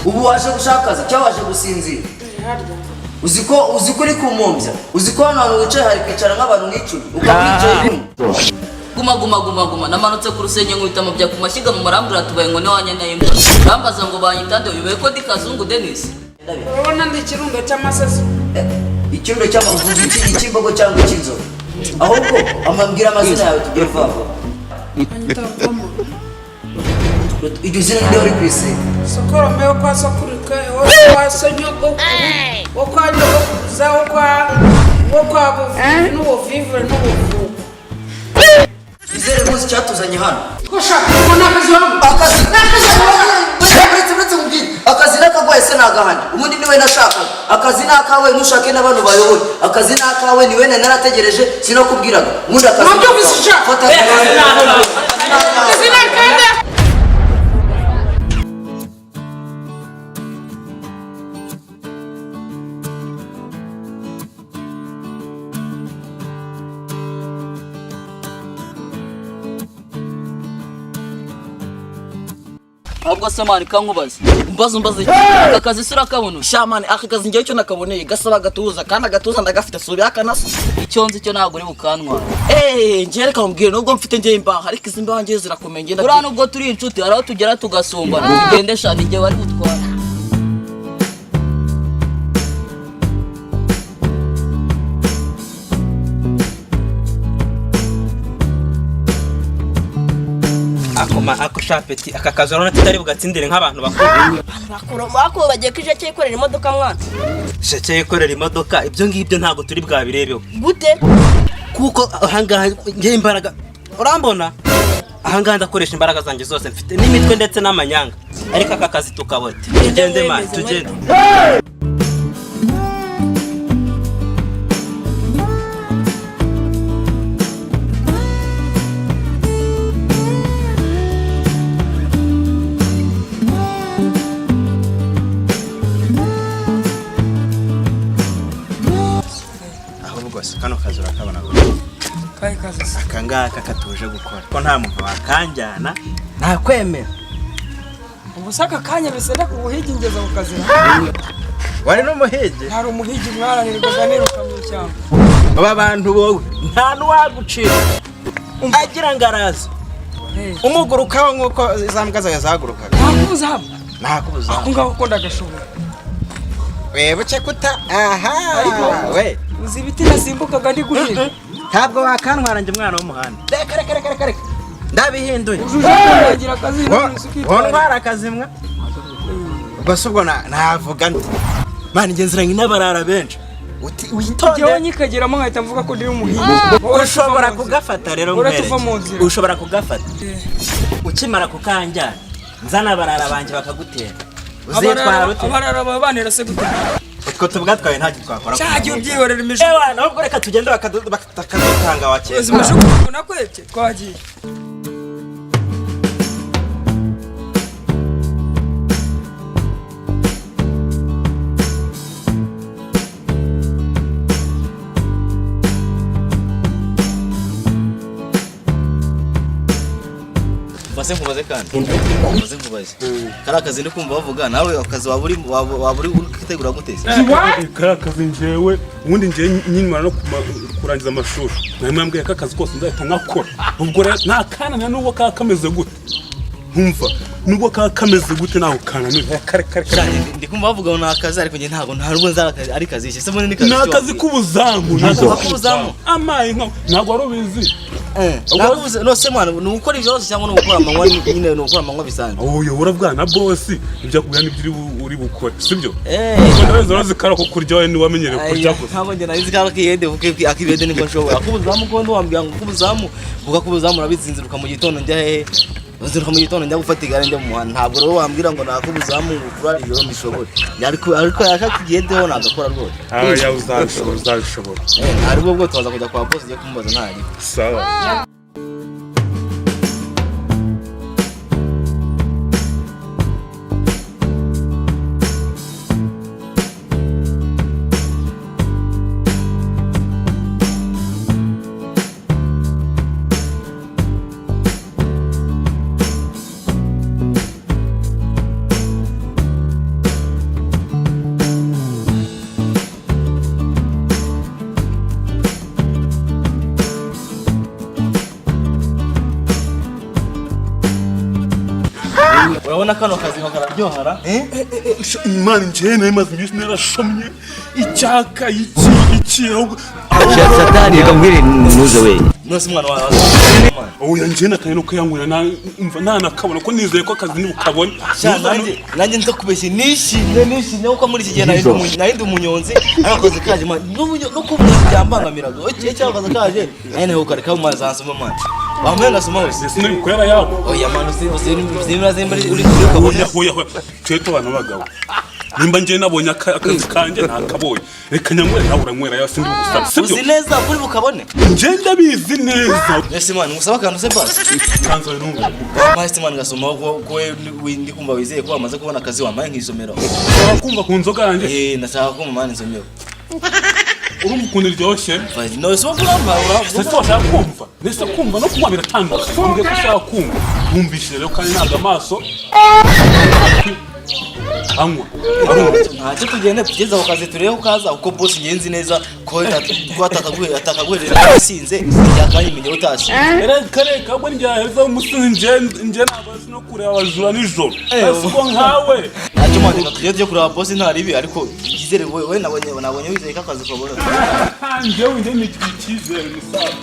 ubu waje gushaka akazi cyangwa waje gusinzira uziko uri kumombya uziko hano wicaye hari kwicara nk'abantu n'icumi ukabwicaye guma namanutse ku rusenye nkubita amabya ku mashyiga mu marambura tubaye ngo newanya nayimba bambaza ngo banyitande uyoboye ko ndi Kazungu Denis urabona ndi ikirundo cy'amasazi ikirundo cy'amavuzi ikimbogo cyangwa ikinzoga ahubwo amambwira amazina yawe tugiye vuba iryo zina ndio uri kwisi sokoro meyo kwa sokurike wa sonyoko wo kwa nyoza wo kwa buvi n'ubuvivre n'ubuvugo izere muzi cyatuzanye hano koshaka kubona akazi wangu akazi nakagwaye se nagahana ubundi niwe nashaka akazi nakawe nushake n'abantu bayoboye akazi nakawe niwe narategereje sinokubwiraga ubundi akazi fata akazi nakanda ahubwo se mani kankubaze umbaze akazi sura kabona shamani akazi ngiye cyo nakaboneye gasaba gatuza kandi agatuza ndagafite subi akanasa icyonzi cyo ntago uri bukantwa ngiye reka mbwire nubwo mfite ngiye imbaha ariko izimba wangiye zirakomeye ura nubwo turi inshuti araho tugera tugasombana ugendesha ni ngiye wari gutwara ako shapeti aka kazi urabona tutari bugatsindire nk'abantu bakuru bagiye kije cyikorera imodoka mwana sheke yikorera imodoka ibyo ngibyo ntago turi bwabirebeho gute kuko ahangaha ngiye imbaraga urambona ahangaha ndakoresha imbaraga zanjye zose mfite n'imitwe ndetse n'amanyanga ariko aka kazi tukabote tugende man tugende kano kazi urakabona kai kazi akangaka katuje gukora ko nta muntu wakanjyana nakwemera ubusaka kanya bisenda kubuhigi ngeza ku kazi wari no muhigi hari umuhigi mwaranirwa niruka mu cyangwa aba bantu wowe nta nuwagucira agira ngaraza umugurukaho nkuko zambwa zawe zagurukaga nakubuza akungaho ko ndagashobora wewe cekuta aha we uzi biti nasimbukaga ndi guhinga ntabwo wakantwara nje mwana w'umuhanda reka ndabihinduye ujugira akazi wonwara akazimwa ubwo navuga nti mani ngenziranye n'abarara benshi uyitonde nyikageramo nkahita mvuga ko ndi umuhinzi ushobora kugafata rero ushobora kugafata ukimara kukanjyana nzana abarara banje bakagutera uzitwara ute abarara babanera se gute utwo tubwatwaye nta gitwakora cyagiye ubyihorera imisho nubwo reka tugende bakadutanga wakeye uzimisho kubona kwete twagiye Base nkubaze kandi nkubaze kari akazi ndi kumva bavuga nawe akazi waburi ukitegura guteze kari akazi njewe ubundi nje nyinmara no kurangiza amashuri namwe ko akazi kose nzahita nkakora ubwo rero nta kana n'ubwo kameze gute nkumva nubwo kameze gute naho kana ni kare ndi kumva bavuga ngo akazi ariko nge ntago ntarubwo nzakazi ari kazi se mbone ni kazi nakazi kubuzamu amayi ntago warubizi no se mwana nukora ivyo rose cyangwa nukora amanywa nyine nukora amanywa bisanzwe oyo urabwana na boss ibyo kubya nibyo uri bukore sibyo none rose kara ko kuryoye ni wamenyere kurya ko ntabwo nge narizi kara kiyende uke akibede niko nshobora akubuzamu kondo wambya ngo kubuzamu ukakubuzamu urabizinziruka mu gitondo njya he uzinduka mu gitondo njya gufata igare njya mu muhanda ntabwo rero wambwira ngo nakubuzamu ukura iyo mbishobora ariko yakakigendeho nagakora rwose ya uzabishobora ariko bwo tuza kujya kwa boss njye kumubaza ntari sawa urabona kano kazi kararyohara imana njye nayo maze iminsi narashomye icyaka iki Satani yakambwira nuze we nose mwana wawe oya njye nakaye no kuyanywera nta nakabona ko nizeye ko akazi nibukabona nanjye ndakubeshye nishimye uko muri iki gihe nahindi umunyonzi akazi kaje no kubona byambangamiraga icyo akazi kaje nayo ukareka mu mazi hansoma mwana bamwe ngasoma wese sinibikwera yabo oya mwana uzi uri kubona oya cyo tubana bagabo nimba njye nabonye akazi kanje ntakabonye reka nyanywera nawe uranywera yose ndi gusaba sibyo uzi neza kuri bukabone njye ndabizi neza ese mwana musaba kantu se basi kanzo n'umwe basi mwana ngasoma ko ndi kumva wizeye ko wamaze kubona akazi wamaye nk'isomero kumva ku nzoga yanjye ndashaka ko mwana isomero urumukunda iryoshye no so kuramba sasa washaka kumva nese kumva no kunywa biratandukanye mbwe ko ushaka kumva wumvise rero kandi ntabwo amaso anywa ntacyo tugende tugeze ako kazi turebe ukaza uko boss ngenzi neza ko atakaguherera asinze yakanyimenya utashye kare kabwe njyaheza umusinje nje nabazi no kureba abajura nijoro asiko nkawe ntacyo mwana tugende kureba boss ntaribi ariko yizere wowe nabonye wizeye ko akazi kabona njyewe njye nikizere musaza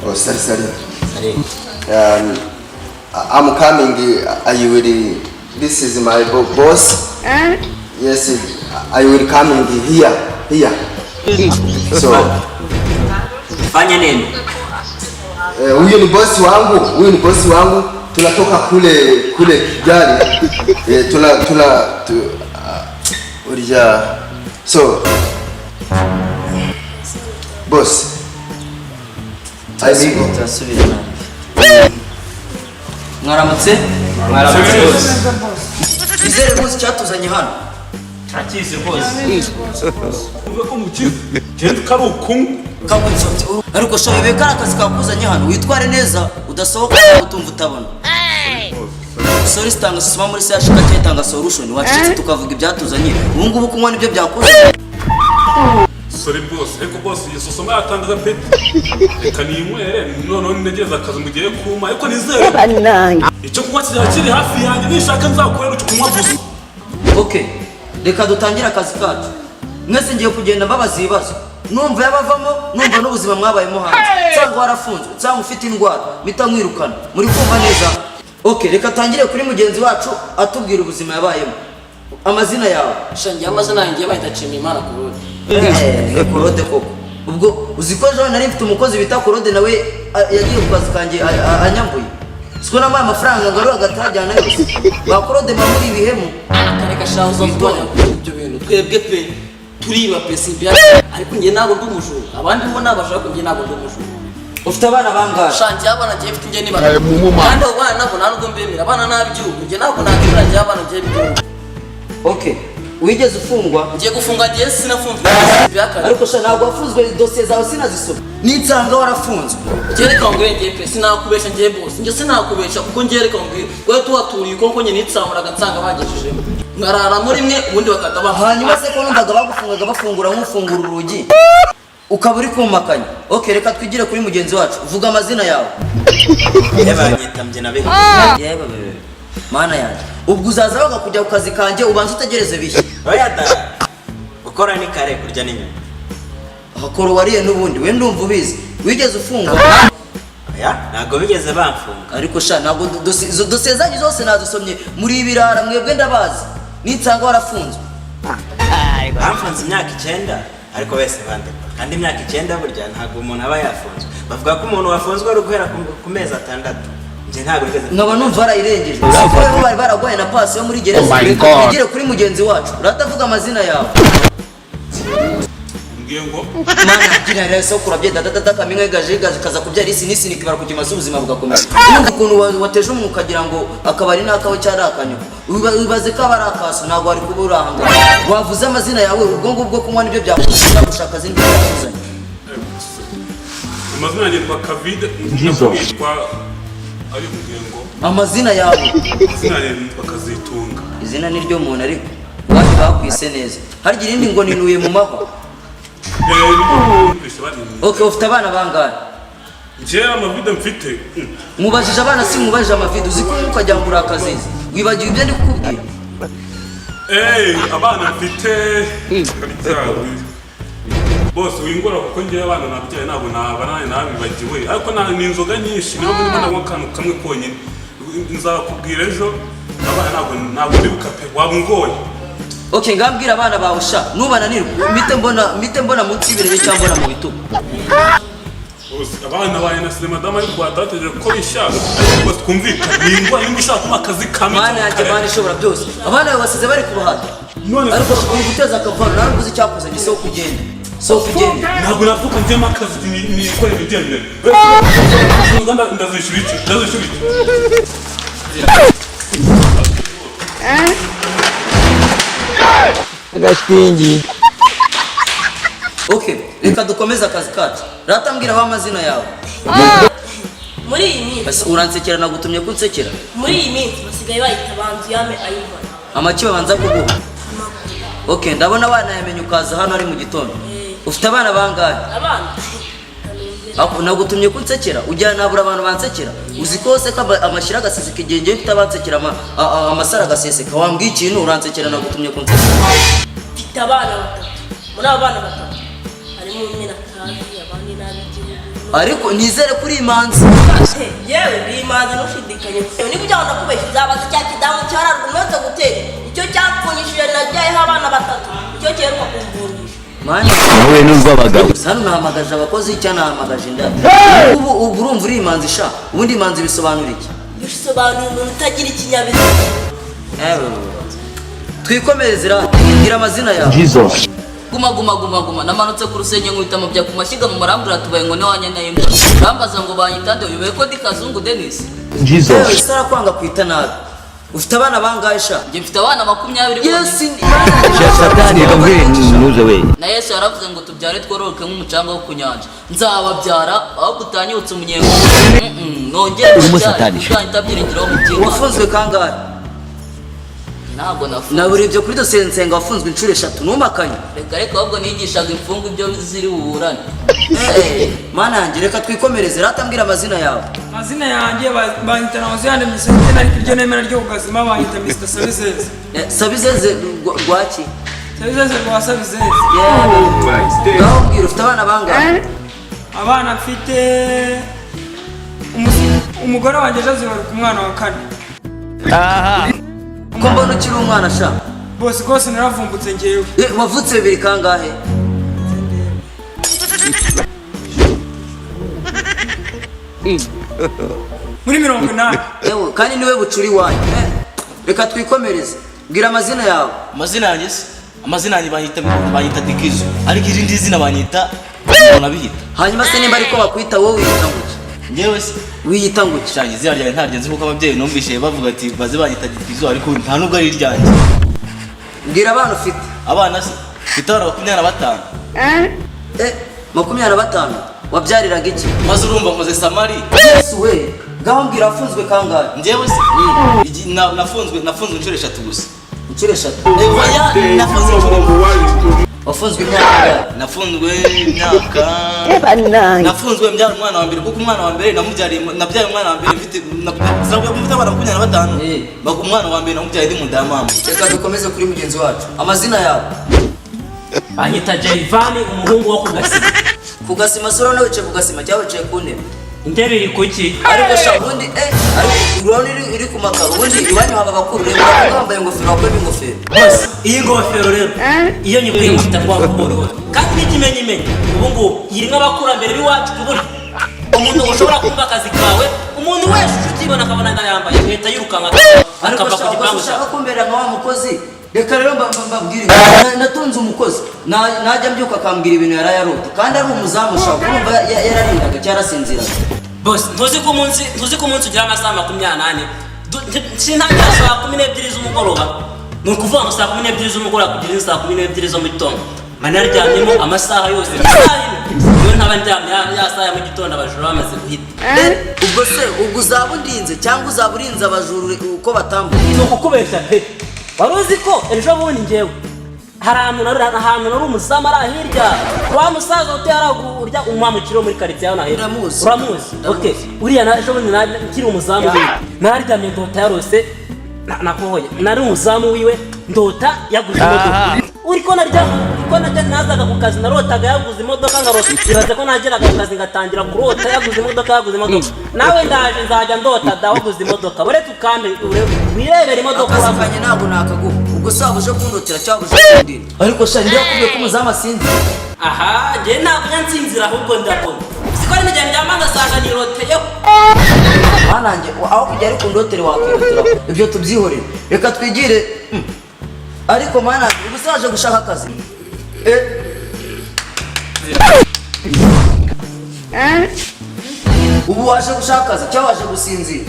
Oh, sorry. I'm coming. Are you ready? This is my boss. Yes, I will come here. So, fanya nini? Huyu ni boss wangu. Tunatoka kule gari. So, boss. Mwaramutse izere muzi cyatuzanye hano Akizi rwose uvuga ko mukize genda karukungu ariko sho bebe karakazi kakuzanye hano witware neza udasohoka utumva utabona sorry stanga sima muri se ashika cyetanga solution wacitse tukavuga ibyatuzanye ubu ngubu kunywa nibyo byakuzanye sorry boss eko boss yesosoma yatangaza peti reka ninywere none negeza akazi mugiye kuma ariko nizere icyo kunywa kiri hafi yanjye nishaka nzakorera icyo kunywa gusa okay reka dutangire akazi kacu mwese ngiye kugenda mbabaza ibibazo numva yabavamo numva n'ubuzima mwabayemo hanze cyangwa warafunzwe cyangwa ufite indwara mita mwirukana muri kumva neza okay reka tangire kuri mugenzi wacu atubwira ubuzima yabayemo amazina yawe shangiye amazina yanjye bahita Nshimiyimana Kurode koko ubwo uziko ejo nari mfite umukozi bita Kurode nawe yagiye ku kazi kanjye anyambuye siko namaye amafaranga ngaro agatajyana yose ba Kurode mamuri ibihemu kareka shaho mbona ibyo bintu twebwe pe turiba pesibya ariko ngiye nabo ndumujuru abandi bo nabashaka ngiye nabo ndumujuru ufite abana bangahe shangiye abana ngiye mfite ngiye niba kandi abana nabo ntabwo mbemera abana nabyubu ngiye ntabwo nakira ngiye abana ngiye byubu okay wigeze ufungwa ngiye gufunga ngiye sinafunzwe ariko sha ntabwo wafunzwe dosiye zawe sinazisoma nitsanga warafunzwe gereka ngwe ngiye pe sinakubesha ngiye boss ngiye sinakubesha kuko ngereka ngwe wewe tuhaturiye uko nye nitsamuraga nsanga bagejeje ngarara muri mwe ubundi bakata hanyuma se ko numvaga bagufungaga bafungura nk'ufungura urugi ukaba uri kumakanya. Okay, reka twigire kuri mugenzi wacu. Vuga amazina yawe. Yabanyita mje nabe. Yeba bebe. Mana yanjye. Ubwo uzaza baga kujya ku kazi kanje ubanza utegereze bishye. Oya da. Gukora ni kare kurya n'inyuma. Hakoro wariye nubundi we ndumva ubizi. Wigeze ufungwa? Oya, nago bigeze bamfunga. Ariko sha nago dosezanye zose nazisomye muri ibirara mwebwe ndabazi. Nitsanga warafunzwe. Bamfunze imyaka 9 ariko wese bande. Kandi imyaka 9 burya ntago umuntu aba yafunzwe. Bavuga ko umuntu wafunzwe ari guhera ku mezi 6. Nje ntago bigeze. Nkaba numva arayirengeje. Siko bari baragwaye na pasi yo muri gereza. Twigire kuri mugenzi wacu. Uratavuga amazina yawe. Ngiyengo. Mana gira reso kurabye data kaminwe gaje kaza kubyara isi nisi nikibara kugimasa ubuzima bugakomeza. Umuntu kuntu wateje umwuka kagira ngo akabari nakawe cyarakanyo. Wibaze ko abarakaso ntago ari kuburanga. Wavuze amazina yawe ubwongo bwo kunywa nibyo byakuza gushaka zindi byakuzanye. Amazina yanjye kwa Kavide yitwa ari Ngiyengo. Amazina yawe. Amazina yanjye yitwa Kazitunga. Izina ni ryo muntu ariko bari bakwise neza. Hari irindi ngo ninuye mu mahwa. Okay, ufite abana bangahe? Nje amavide mfite. Mubajije abana si mubajije amavide uziko ukajya ngura akazizi. Wibagiwe ibyo ndi kukubwira. Abana mfite. Boss wingora kuko ngiye abana nabyaye nabo nabanane nabibagiwe. Ariko ni inzoga nyinshi niho muri bana kantu kamwe konyine. Nzakubwira ejo abana ntabwo ndibuka pe wabungoye. Okay, ngambwira abana bawe sha nubananirwa mite mbona munsi ibirere cyangwa mbona mu bitugu. Abana baye na sinema dama ariko batateje ko bishaka ariko twumvikana ningwa nimba ushaka kuma akazi kamwe. Mana yanjye Mana ishobora byose. Abana bawe basize bari kubahata. Ariko uri guteza akavaro nawe uzi cyakoze giso kugenda. So kugenda. Ntabwo navuga njye makazi ni kore bigendere. Ndazishura iki. Agashingi. Okay, reka dukomeze akazi kacu. Ratambwira aho amazina yawe. Muri iyi minsi. Basi uransekera nagutumye kunsekera. Muri iyi minsi basigaye bayita banzu yame ayibona. Amaki babanza kuguha. Okay, ndabona abana yamenye ukaza hano ari mu gitondo. Ufite abana bangahe? Abana. Ako nagutumye kunsekera. Ujya nabura abantu bansekera. Uzikose ko amashira gasese kigenge mfite abansekera amasara gaseseka. Wambwiye ikintu uransekera nagutumye kunsekera. Mfite abana batatu. Muri abo bana batatu harimo umwe na kazi abandi n'abigihugu. Ariko nizere kuri imanzi. Yewe bimanzi nushidikanye. Niba ujya ndakubeshya uzabaza cya kidamu cyararumeze gutera. Icyo cyapfunyishije najyayeho abana batatu. Icyo cyeruka kumvunisha. Manya Nawe numva abagabo. hano nahamagaje abakozi cyane nahamagaje nda. Ubu urumva uri imanzi sha. Ubundi imanzi bisobanura iki? Bisobanura umuntu utagira ikinyabiziga. Twikomereze ra. Gira amazina yawe. Jesus. Guma namanutse ku rusenye nkubita mu bya kumashyiga mu marambura tubaye ngo newanya nayo mbona rambaza ngo banyitande uyoboye ko ndi Kazungu Dennis. Jesus. Isara kwanga kwita nabi. Ufite abana bangahe sha? Njye mfite abana 20 Yes, Satani yakamubwira ntuze we. na Yesu yaravuze ngo tubyare twororoke nk'umucanga wo kunyanja nzababyara aho gutanyutse umunyengo nongere tabyiringiraho mu by'Imana. Wafunzwe kangahe? Ntabwo nafunzwe. Naburebye kuri dosiye nsenga wafunzwe inshuro 3 numakanye. Reka ahubwo nigishaga imfungu ibyo ziri buburane. Mana yanjye reka twikomereze ratambwira amazina yawe. Amazina yanjye banyita na waziyane misente nari kiryo nemera ryo kugazima banyita Mr. Sabizeze. Sabizeze gwaki? Sabizeze kwa Sabizeze. Gaho mbwira ufite abana bangahe? Abana mfite umugore wanjye Jose bari ku mwana wa 4. Aha. Ko mbona ukiri umwana sha? Bose naravumbutse ngewe. Wavutse 2 kangahe? Muri 80. Ewe kandi niwe bucuri wanyu. Reka twikomereze. Bwira amazina yawe. Amazina yanjye se amazina yanjye banyita Dikizo ariko irindi zina banyita nabihita. Hanyuma se nimba ariko bakwita wowe wiyita nguki? Nyewe se Wiyita nguki? cyane izina ryanjye ntaryenze kuko ababyeyi numvise bavuga ati baze banyita Dikizo ariko nta nubwo ari iryanjye. Bwira abana ufite. Abana se mfite abana 25. 25 wabyariraga iki? Maze urumva nkoze Samari. Yesu we. Gaho mbwira afunzwe kangahe? Njewe se nafunzwe inshuro 3 gusa. Inshuro 3. Oya nafunzwe inshuro. wafunzwe imyaka nafunzwe imyaka nafunzwe mbyara umwana wa mbere kuko umwana wa mbere nabyaye umwana wa mbere mfite nabwo mfite abana 25 bako umwana wa mbere namubyaye ndi mudamama. Reka dukomeze kuri mugenzi wacu. Amazina yawe? Banyita Jerivani, umuhungu wo kugasima sura nawe wicaye kugasima cyangwa wicaye ku ntebe? intebe iri kuki ariko shabundi urabona iri ku makaro ubundi iwanyu haba bakuru rero bambaye ingofero bakwe b'ingofero bose iyi ngofero rero iyo nyikwiye mfite kwa kuboro kandi n'ikimenyimenyi ubu ngubu yirimo abakurambere b'iwacu kubura umuntu ushobora kumva akazi kawe umuntu wese ukibona akabona ndayambaye leta yirukanka akava ku gipangu ushaka kumbera nka wa mukozi reka rero mbabwire natunze umukozi najya mbyuka akambwira ibintu yarayarota kandi ari umuzamu ushaka kumva yararindaga cyarasinzira boss ntuzi ko umunsi ugira amasaha 28 sintangira saa 12 z'umugoroba ni ukuvuga ngo saa 12 z'umugoroba kugera saa 12 zo mu gitondo mani yaryamyemo amasaha yose iyo ntaba ndyamye ya saa ya mu gitondo abajura bamaze guhita ubwo se ubwo uzaba undinze cyangwa uzaba urinze abajura uko batambuka ni ukukubeshya pe waruzi ko ejo bundi njyewe ahantu nari umuzamu ari hirya wa musaza utera urya umwamukiro muri quartier yawe nahera uramuzi okay uriya ejo bundi nkiri umuzamu naryamye ndota yarose nakohoye nari umuzamu wiwe ndota yaguze imodoka uriko najya nazaga ku kazi narotaga yaguze imodoka ngarota ibaze ko nageraga ku kazi ngatangira kurota yaguze imodoka nawe ndaje nzajya ndota dawaguze imodoka bore tukambe wirebera imodoka urafanye ntabwo nakaguha ubwo saba uje kundotera cyangwa uje kundira ariko sha ndiye kubiye ko muzamu asinzira aha je ntabwo nsinzira ahubwo ndakona siko ari njye ndamanga sanga niroteyeho mananje aho kujya ari kundotere wakirotera ibyo tubyihorere reka twigire ariko mananje ubusaje gushaka akazi ubu waje gushaka akazi cyangwa waje gusinzira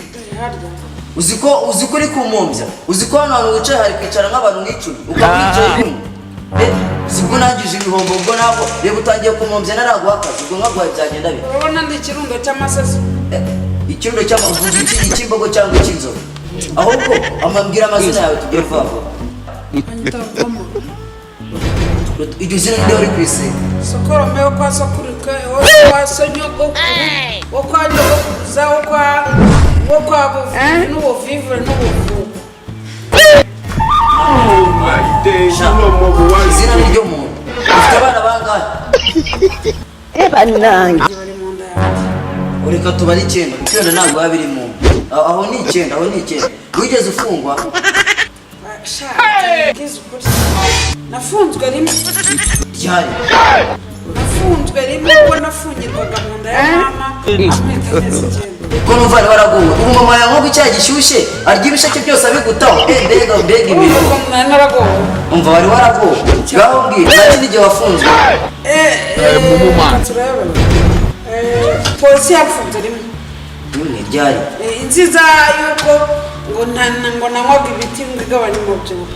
uziko uri kumombya uziko hano hantu wicaye hari kwicara nk'abantu n'icumi ukaba wicaye kumwe zibwo nangije ibihombo ubwo nabwo reba utangiye kumombya naraguha akazi ubwo nkaguhaye byagenda bite urabona ndi ikirundo cy'amasazi ikirundo cy'amavuzi ikimbogo cyangwa icy'inzobe ahubwo amambwira amazina yawe tugiye vuba iryo zina niryo uri kwisiga sokorome wo kwa sokurika wo kwa sonyoko wo kwa nyogokuza wo kwa buvivi n'ubuvivu n'ubuvuvu izina niryo muntu ufite abana bangahe ureka tubari 9 icyenda ntabwo biba biri mu aho ni 9 wigeze ufungwa nafunzwe rimwe ryari nafunzwe rimwe ubwo nafungirwaga mu nda ya mama ko numva ari waraguwe ubu mama yawe nko icyayi gishyushye arya ibisheke byose abigutaho mbega imirimo umva wari waraguwe ngaho mbwira nta kindi gihe wafunzwe polisi yafunze rimwe ryari inziza yuko ngo nanywaga ibiti ngo igabanya umubyibuho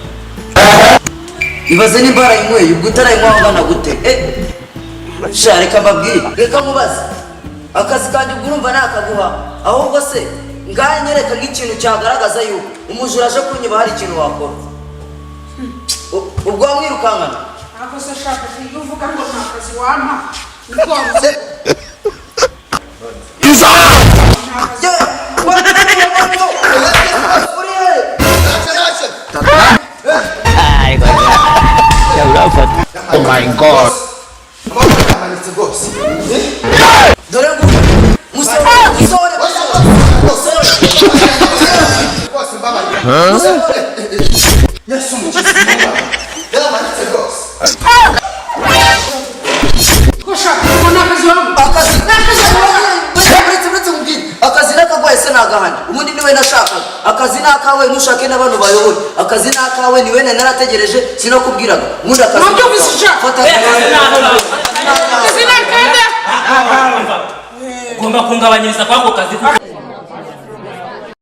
ibaze nimba yarayinyweye ubwo utarayinywa angana gute sha reka mbabwire reka mubaze akazi kanjye ubwo urumva nakaguha ahubwo se ngahe nyereka nk'ikintu cyagaragaza yuko umujura aje kunyiba hari ikintu wakora ubwo wamwirukankana ako se shaka iyo uvuga ngo nta kazi wampa niko Oh my God. akazi nakagwaye se nagahandi ubundi niwe nashakaga akazi nakawe nushake n'abantu bayobora akazi nakawe niwe narategereje sinakubwiraga ubundi akazi nabyo bisishaka ugomba kungabanyiriza kwako kazi